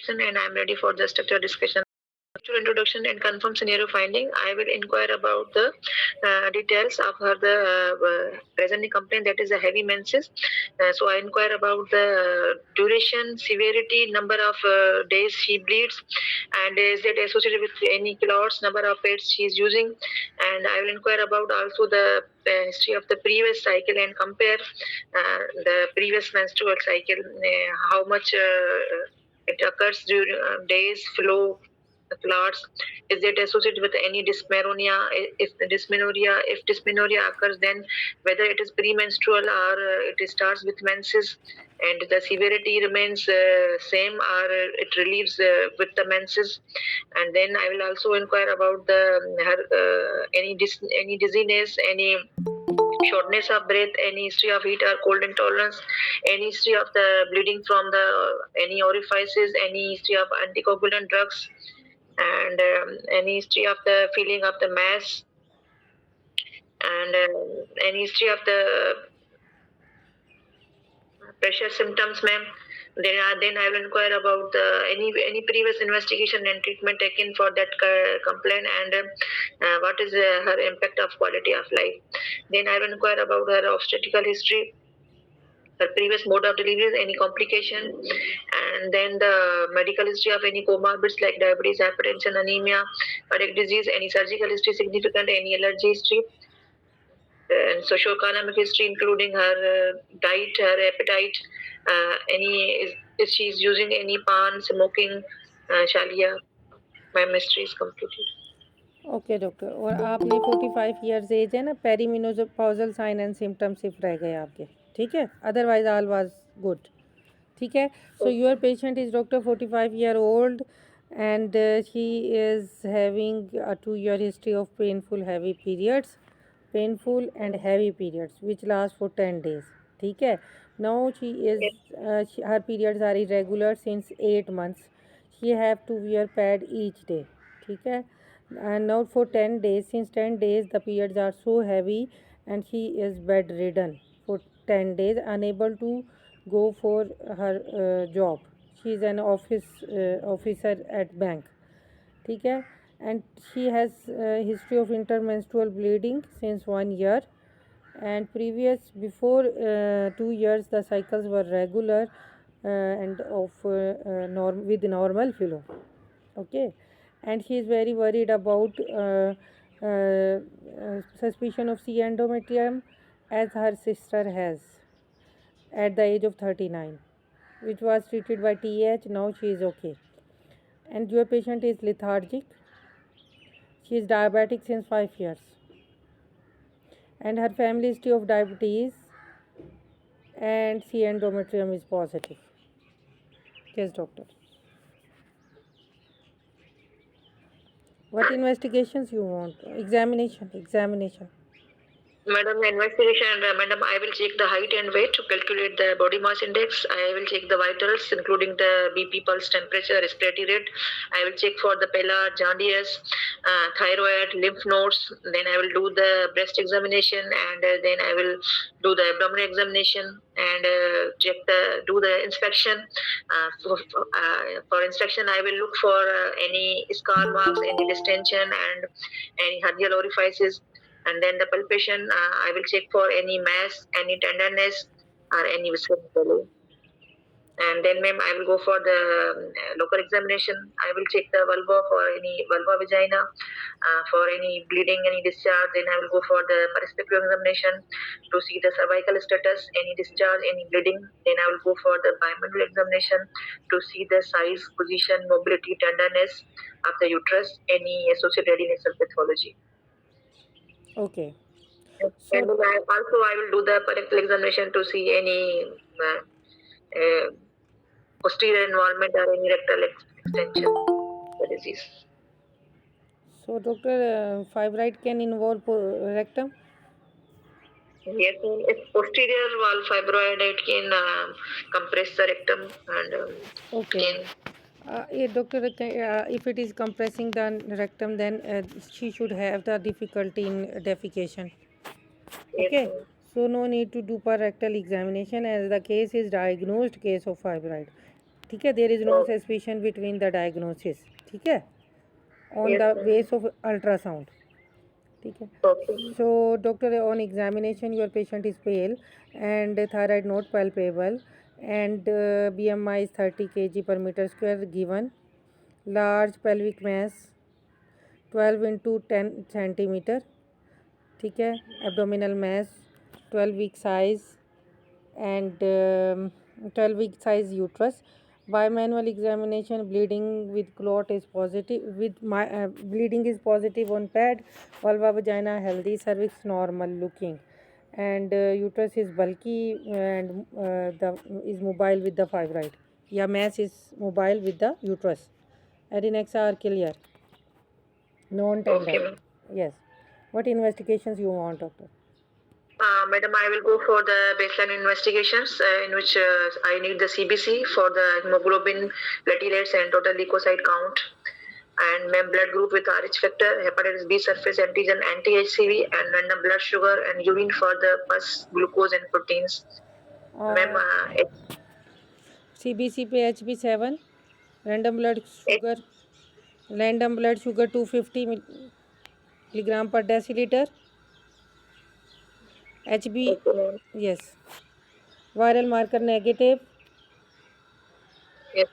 And I'm ready for the structured discussion. Structural introduction and confirm scenario finding. I will inquire about the details of her presenting complaint, that is a heavy menses. So I inquire about the duration, severity, number of days she bleeds, and is it associated with any clots, number of pads she is using, and I will inquire about also the history of the previous cycle and compare the previous menstrual cycle, how much it occurs during days, flow, clots. Is it associated with any dysmenorrhea? If dysmenorrhea occurs, then whether it is premenstrual or it starts with menses, and the severity remains same or it relieves with the menses. And then I will also inquire about the her any dizziness, any shortness of breath, any history of heat or cold intolerance, any history of the bleeding from the any orifices, any history of anticoagulant drugs, and any history of the feeling of the mass, and any history of the pressure symptoms, ma'am. Then I will inquire about any previous investigation and treatment taken for that complaint, and what is her impact of quality of life. Then I will inquire about her obstetrical history, her previous mode of delivery, any complication, and then the medical history of any comorbids like diabetes, hypertension, anemia, cardiac disease, any surgical history significant, any allergy history, and socioeconomic history including her diet, her appetite, if she's using any pan, smoking, shalia. My mystery is completed. Okay doctor, और आपने 45 years as है ना, पेरीमिनोपॉजल sign and symptom सिर्फ रह गए आपके, ठीक है, अदरवाइज ऑल वाज गुड, ठीक है. So your patient is doctor 45 year old and she is having a 2-year history of painful and heavy periods which last for 10 days, ठीक है. Now she is her periods are irregular since 8 months. She have to wear pad each day, ठीक है. And now for 10 days, since 10 days the periods are so heavy and she is bedridden for 10 days, unable to go for her job. She is an officer at bank, ठीक है. And she has history of intermenstrual bleeding since 1 year, and previous before 2 years the cycles were regular and of with normal flow, okay. And she is very worried about suspicion of C endometrium, as her sister has at the age of 39, which was treated by TH. Now she is okay. And your patient is lethargic. She is diabetic since 5 years, and her family history of diabetes and C endometrium is positive. Yes, doctor. What investigations you want? Examination. Madam, investigation, madam, I will check the height and weight to calculate the body mass index. I will check the vitals, including the BP, pulse, temperature, respiratory rate. I will check for the PELA, jaundice, thyroid, lymph nodes. Then I will do the breast examination, and then I will do the abdominal examination, and do the inspection. For inspection, I will look for any scar marks, any distension, and any hernial orifices. And then the palpation, I will check for any mass, any tenderness, or any visceral swelling. And then, ma'am, I will go for the local examination. I will check the vulva for any vulva vagina, for any bleeding, any discharge. Then I will go for the perispecific examination to see the cervical status, any discharge, any bleeding. Then I will go for the bimedullary examination to see the size, position, mobility, tenderness of the uterus, any associated nasal pathology. Okay. And then I will do the parental examination to see any posterior involvement or any rectal extension of the disease. So, doctor, fibroid can involve rectum? Yes, if posterior wall fibroid, it can compress the rectum and Okay. can. Doctor, if it is compressing the rectum, then she should have the difficulty in defecation. Yes, Okay. So, no need to do per rectal examination as the case is diagnosed case of fibroid. ठीक है, there is no Okay. Suspicion between the diagnosis, ठीक है, on Yes, the ma'am. Base of ultrasound, ठीक है. Okay. So, doctor, on examination, your patient is pale and thyroid not palpable, and BMI is 30 kg per meter square given. Large pelvic mass 12 into 10 centimeter, ठीक है. Abdominal mass 12 week size and 12 week size uterus. By manual examination, bleeding with clot is positive. Bleeding is positive on pad. Vulva vagina healthy. Cervix normal looking, and uterus is bulky and is mobile with the fibroid. Yeah, mass is mobile with the uterus. Adnexa are clear, non-tender. Okay, ma'am. Yes. What investigations you want, doctor? Madam, I will go for the baseline investigations in which I need the CBC for the hemoglobin, platelets, and total leukocyte count. And ma'am, blood group with Rh factor, hepatitis B surface antigen, anti-HCV, and random blood sugar and urine for the pus, glucose, and proteins. Ma'am, CBC पे HB7, random blood sugar, random blood sugar 250 milligram per deciliter. HB, okay, ma'am. yes. Viral marker negative, Yes.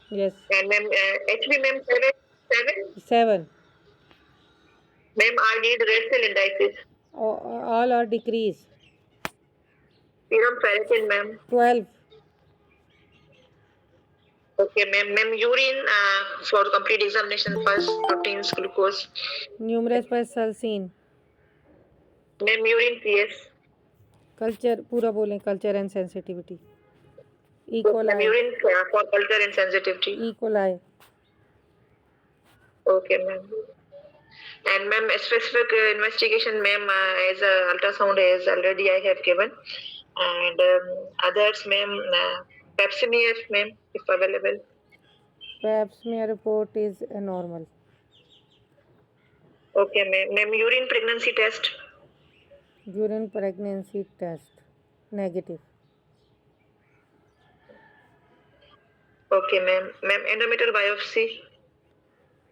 yes. And ma'am, HB, ma'am, 7. 7. Ma'am, I need red cell indices. All are decreased. Serum ferritin, ma'am. 12. Okay, ma'am. Ma'am, urine for complete examination, pus, proteins, glucose. Numerous per scene. Ma'am, urine PS. Culture पूरा बोलें, culture and sensitivity. E. Ma'am, coli. urine for culture and sensitivity. E. coli. Okay, ma'am. And ma'am, a specific investigation, ma'am, as ultrasound as already I have given. And others, ma'am, pap smear, ma'am, if available. Pap smear report is normal. Okay, ma'am. Ma'am, urine pregnancy test. Urine pregnancy test negative. Okay, ma'am. Ma'am, endometrial biopsy.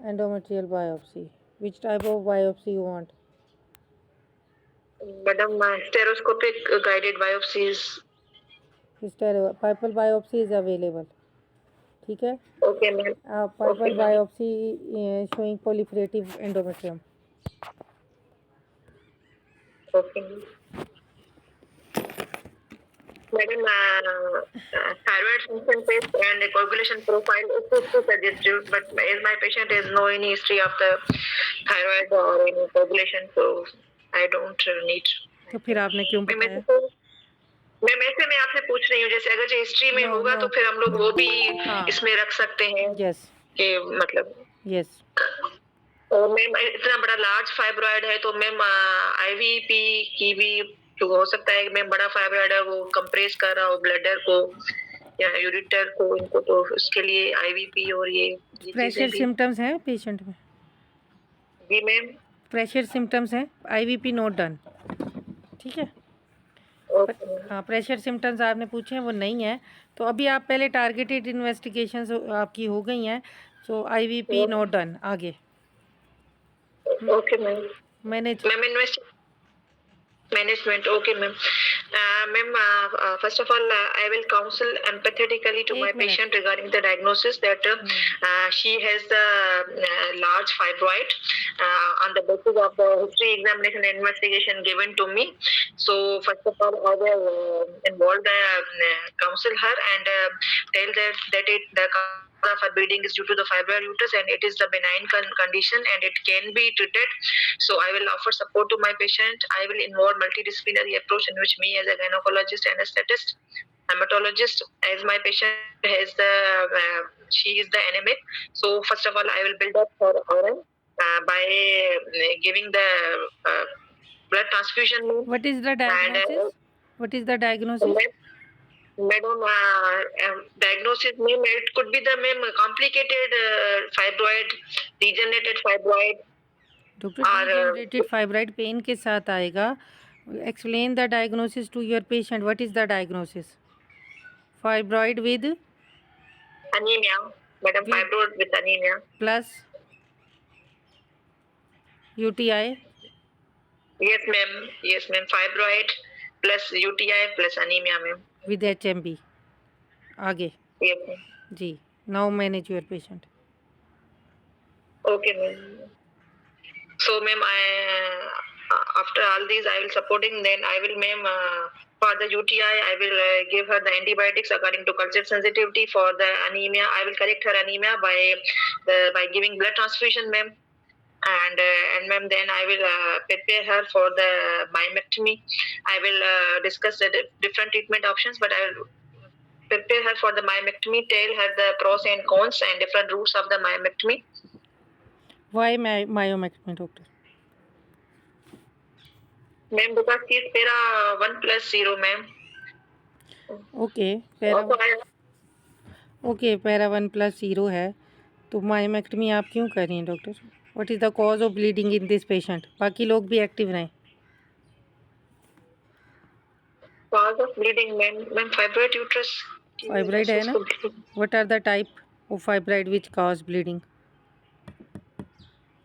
Endometrial biopsy. Which type of biopsy you want? Madam, stereoscopic guided biopsies. Purple biopsy is available. ठीक है. Okay, ma'am. Purple Okay, ma'am. biopsy showing proliferative endometrium. Okay. Madam, thyroid function test and coagulation profile is too suggestive, but as my patient has no any history of the thyroid or any coagulation, so I don't need. तो फिर आपने क्यों बताया? Ma'am ऐसे मैं आपसे पूछ रही हूँ, जैसे अगर हिस्ट्री में No, होगा no. तो फिर हम लोग वो भी हाँ. इसमें रख सकते हैं Yes. कि मतलब Yes. और मैम इतना बड़ा लार्ज फाइब्रॉइड है तो मैम आईवीपी की भी तो हो सकता है कि मैम बड़ा फाइब्रॉइड है वो कंप्रेस कर रहा हो ब्लडर को या यूरिटर को, इनको तो उसके लिए आईवीपी और ये प्रेशर सिम्टम्स हैं पेशेंट में? जी मैम. प्रेशर सिम्टम्स हैं, आईवीपी नोट डन, ठीक है. हाँ, प्रेशर सिम्टम्स आपने पूछे हैं वो नहीं है, तो अभी आप पहले टारगेटेड इन्वेस्टिगेशंस आपकी हो गई हैं, सो आईवीपी नोट डन. आगे okay ma'am. Manage Management, okay, ma'am. Ma'am, first of all, I will counsel empathetically to my patient regarding the diagnosis that she has the large fibroid on the basis of the history examination and investigation given to me. So, first of all, I will involve the counsel her and tell that the cause of bleeding is due to the fibroid uterus and it is the benign condition and it can be treated. So I will offer support to my patient. I will involve multidisciplinary approach in which me as a gynecologist, anesthetist, hematologist, as my patient has the she is the anemic. So first of all, I will build up her iron by giving the blood transfusion. What is the diagnosis? What is the diagnosis? Madam, diagnosis, ma'am, it could be the complicated fibroid, degenerated fibroid. Doctor, degenerated fibroid pain के साथ आएगा. Explain the diagnosis to your patient. What is the diagnosis? Fibroid with Anemia, madam, With- fibroid with anemia. plus UTI Yes, ma'am. Yes, ma'am. Fibroid plus UTI plus anemia, ma'am. with HMB. आगे Yes, ma'am. जी. Now manage your patient. Okay, ma'am. So, ma'am, after all these, I will supporting. Then I will, ma'am, for the UTI, I will give her the antibiotics according to culture sensitivity. For the anemia, I will correct her anemia by giving blood transfusion, ma'am. And ma'am, then I will prepare her for the myomectomy. I will discuss the different treatment options, but I will prepare her for the myomectomy, tell her the pros and cons and different routes of the myomectomy. Why myomectomy, doctor? Ma'am, because she is para 1+0, ma'am. Okay, para Also, okay para 1+0 है तो myomectomy आप क्यों कर रही हैं doctor? What is the cause of bleeding in this patient? बाकी लोग भी एक्टिव रहें. cause of bleeding, ma'am, fibroid uterus. Fibroid है ना? What are the type of fibroid which cause bleeding?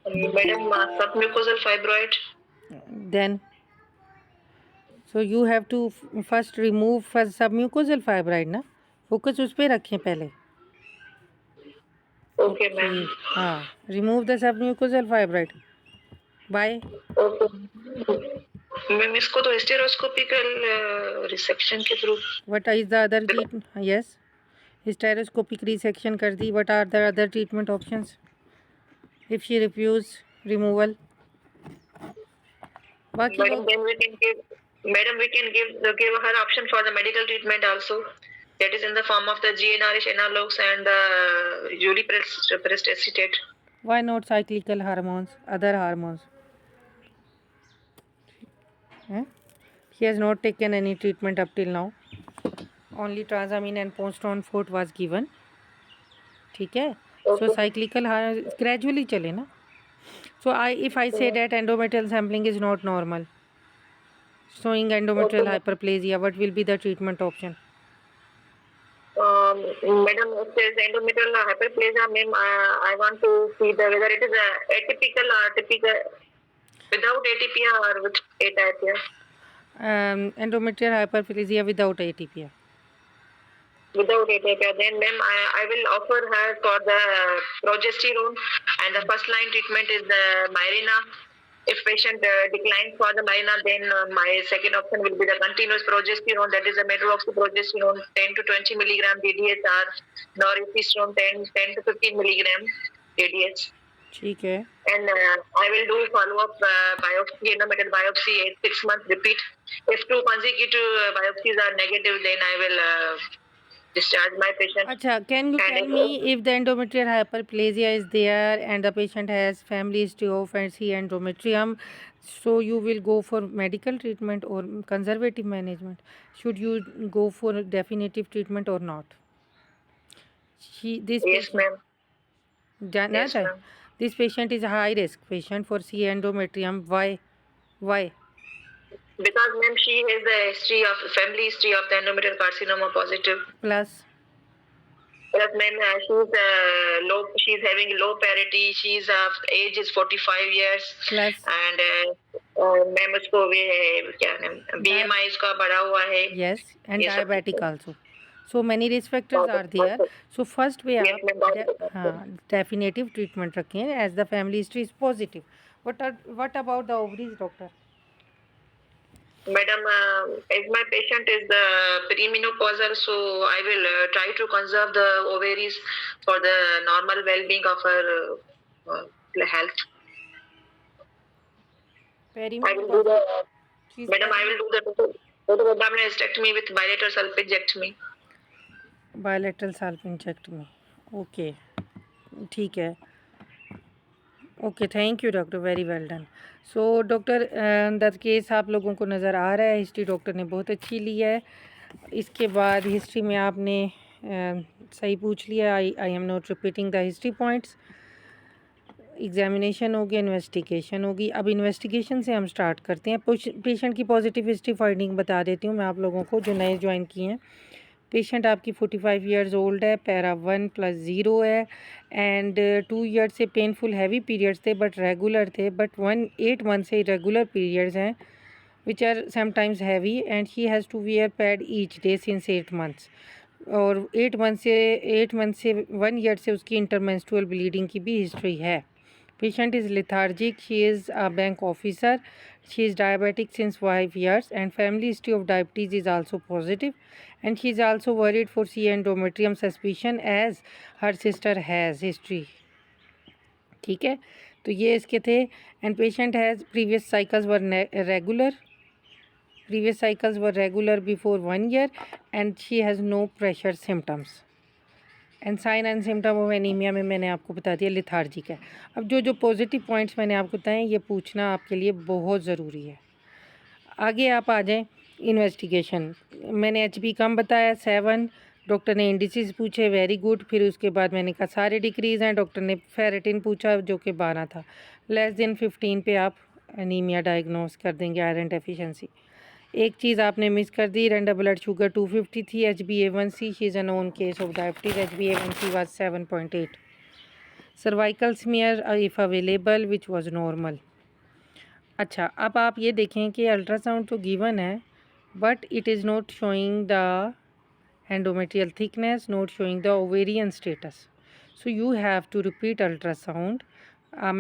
Madam, submucosal fibroid. Then so you have to first remove submucosal fibroid ना. Focus उस पर रखें पहले. Okay, ma'am. हाँ, remove the submucosal fibroid. Bye. Okay. Ma'am इसको तो hysteroscopical resection के through. What is the other treatment? Yes, hysteroscopic resection कर दी. What are the other treatment options? If she refuse removal. बाकी Madam, लोग then we can give her option for the medical treatment also. That is in the form of the GnRH analogs and the uriprestrate acetate. why not cyclical hormones, other hormones? She has not taken any treatment up till now. Only transamine and Ponston Fort was given. ठीक है. So cyclical gradually चले ना. So if I say that endometrial sampling is not normal, showing endometrial hyperplasia, what will be the treatment option? Madam, it says endometrial hyperplasia, ma'am. I want to see whether it is atypical or typical, without atypia or with atypia. Endometrial hyperplasia without atypia. Without atypia, then ma'am, I will offer her for the progesterone, and the first line treatment is the Mirena. If patient declines for the Mirena, then my second option will be the continuous progesterone, that is a medroxyprogesterone 10 to 20 milligram DDH, or norepinephrine 10 to 15 milligram DDH. ठीक है. And I will do follow-up biopsy, endometrial biopsy 6 months repeat. If 2 consecutive biopsies are negative, then I will discharge my patient. अच्छा, can you tell me if the endometrial hyperplasia is there and the patient has family history of fancy endometrium, so you will go for medical treatment or conservative management? Should you go for definitive treatment or not? Yes, ma'am. जानना Yes, चाहिए. ma'am. This patient is a high risk patient for C endometrium. Why? Because ma'am, she has the family history of the endometrial carcinoma positive. Plus Ma'am, she's having low parity. She's age is 45 years. plus And ma'am, उसको भी क्या नाम, BMI इसका बढ़ा हुआ है. yes, and ये सब diabetic also. So many risk factors are there. So first पे Yes, आप ma'am. हाँ definitive treatment रखें as the family history is positive. What about the ovaries, doctor? Madam, as my patient is the perimenopausal, so I will try to conserve the ovaries for the normal well-being of her health. I will do the, She's madam, I will do the total abdominal hysterectomy with bilateral salpingectomy. bilateral salpingectomy. Okay, ठीक है. Okay, thank you doctor, very well done. So doctor, the case आप लोगों को नज़र आ रहा है. History doctor ने बहुत अच्छी ली है. इसके बाद हिस्ट्री में आपने सही पूछ लिया. I am not repeating the history points. Examination होगी, इन्वेस्टिगेशन होगी. अब इन्वेस्टिगेशन से हम स्टार्ट करते हैं. पेशेंट की पॉजिटिव हिस्ट्री फाइंडिंग बता देती हूँ मैं आप लोगों को जो नए ज्वाइन किए हैं. पेशेंट आपकी 45 ईयर्स ओल्ड है, पैरा 1 + 0 है एंड 2 ईयर से पेनफुल हैवी पीरियड्स थे बट रेगुलर थे, बट 8 मंथ से इरेगुलर पीरियड्स हैं which are sometimes heavy and she has to wear pad each day since 8 months. और 8 मंथ से 1 ईयर से उसकी इंटरमेंस्ट्रुअल ब्लीडिंग की भी हिस्ट्री है. Patient is lethargic, she is a bank officer, she is diabetic since 5 years and family history of diabetes is also positive and she is also worried for C endometrium suspicion as her sister has history. ठीक है, तो ये इसके थे. And patient has previous cycles were regular before 1 year and she has no pressure symptoms. And sign and symptom of anaemia में मैंने आपको बता दिया लिथार्जिक है. अब जो पॉजिटिव पॉइंट्स मैंने आपको बताए ये पूछना आपके लिए बहुत ज़रूरी है. आगे आप आ जाएं. इन्वेस्टिगेशन मैंने HB कम बताया 7. डॉक्टर ने इंडिसेस पूछे, वेरी गुड. फिर उसके बाद मैंने कहा सारे डिक्रीज़ हैं. डॉक्टर ने फेरेटिन पूछा जो कि 12 था. लेस देन 15 पे आप एनीमिया डायग्नोस कर देंगे, आयरन डेफिशिएंसी. एक चीज़ आपने मिस कर दी, रैंडम ब्लड शुगर 250 थी. HbA1c, she is a known case of diabetes. HbA1c was 7.8. Cervical smear if available which was normal. अच्छा, अब आप ये देखें कि अल्ट्रासाउंड तो गिवन है but it is not showing the endometrial thickness, not showing the ovarian status. So you have to repeat ultrasound.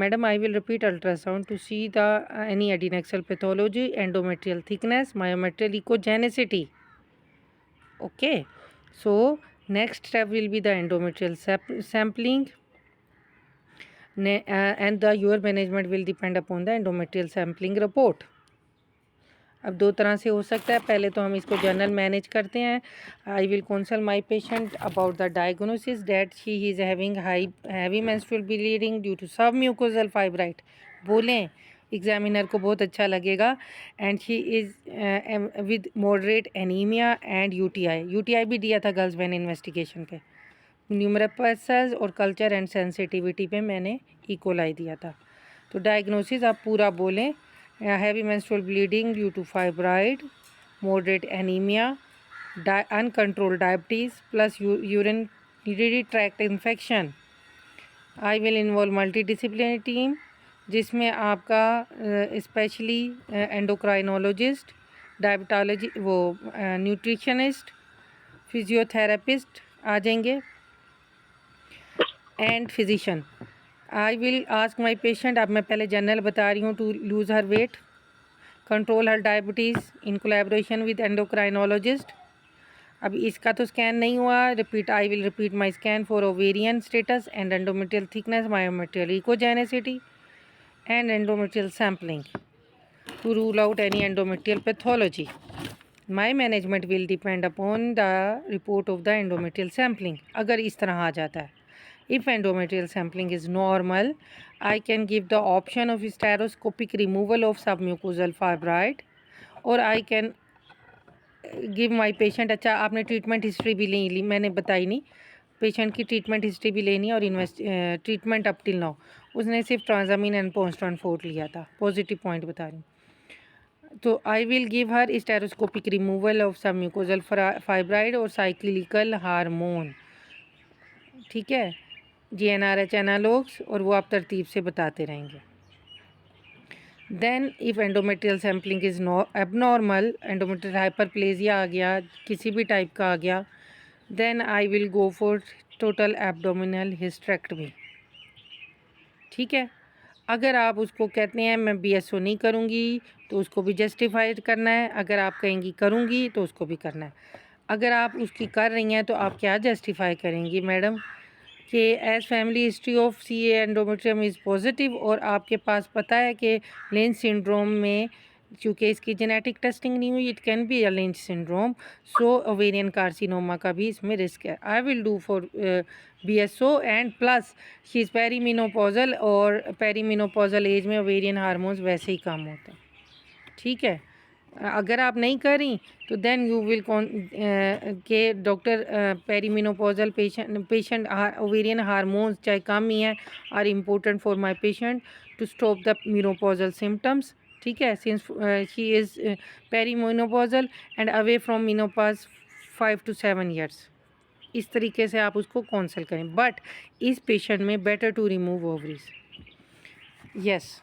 Madam, I will repeat ultrasound to see the any adnexal pathology, endometrial thickness, myometrial echogenicity. Okay. So next step will be the endometrial sampling. And your management will depend upon the endometrial sampling report. अब 2 तरह से हो सकता है. पहले तो हम इसको जनरल मैनेज करते हैं. I will counsel my patient about the diagnosis that she is having heavy menstrual bleeding due to submucosal fibroid. बोलें, एग्जामिनर को बहुत अच्छा लगेगा. And she is with moderate anaemia and UTI भी दिया था गर्ल्स वैन इन्वेस्टिगेशन पे. न्यूमरपसस और कल्चर एंड सेंसिटिविटी पे मैंने इकोलाई दिया था. तो डायग्नोसिस आप पूरा बोलें. Heavy menstrual bleeding due to fibroid, moderate anemia, uncontrolled diabetes plus urinary tract infection. I will involve multidisciplinary team जिसमें आपका स्पेशली एंडोक्राइनोलॉजिस्ट, डायबिटोलॉजी, वो न्यूट्रिशनिस्ट, फिजियोथेरेपिस्ट आ जाएंगे and physician. I will ask my patient, अब मैं पहले general बता रही हूँ, to lose her weight, control her diabetes in collaboration with endocrinologist. अब इसका तो स्कैन नहीं हुआ. I will repeat my scan for ovarian status and endometrial thickness, myometrial echogenicity and endometrial sampling to rule out any endometrial pathology. My management will depend upon the report of the endometrial sampling. अगर इस तरह आ जाता है, if endometrial sampling is normal, I can give the option of stereoscopic removal of submucosal fibroid or I can give my patient. अच्छा, आपने treatment history भी ली, मैंने बताई नहीं. पेशेंट की ट्रीटमेंट हिस्ट्री भी लेनी है और ट्रीटमेंट अप टिल नाउ उसने सिर्फ ट्रांजामीन एंड पोस्टॉन फोर्ट लिया था. पॉजिटिव पॉइंट बता रही हूँ. तो I will give her hysteroscopic removal of submucosal fibroid और साइक्लिकल हार्मोन. ठीक है, GnRH एनालॉग्स, और वो आप तरतीब से बताते रहेंगे. Then if endometrial sampling is abnormal, endometrial hyperplasia आ गया, किसी भी टाइप का आ गया, then I will go for total abdominal hysterectomy. ठीक है. अगर आप उसको कहते हैं मैं BSO नहीं करूँगी तो उसको भी जस्टिफाइड करना है. अगर आप कहेंगी करूँगी तो उसको भी करना है. अगर आप उसकी कर रही हैं तो आप क्या जस्टिफाई करेंगी मैडम कि as family history of CA endometrium is positive और आपके पास पता है कि लिंच सिंड्रोम में चूँकि इसकी जेनेटिक टेस्टिंग नहीं हुई, it can be a Lynch syndrome, so ovarian carcinoma का भी इसमें रिस्क है. I will do for BSO and plus she is perimenopausal और पेरीमिनोपॉजल एज में ओवेरियन हार्मोन्स वैसे ही कम होते हैं. ठीक है. अगर आप नहीं करें तो देन यू विल के doctor perimenopausal patient ovarian hormones चाहे कम ही हैं are important for my patient to stop the menopausal symptoms. ठीक है. Since she is perimenopausal and away from menopause 5 to 7 years. इस तरीके से आप उसको काउंसल करें। बट इस पेशेंट में better to remove ovaries. Yes,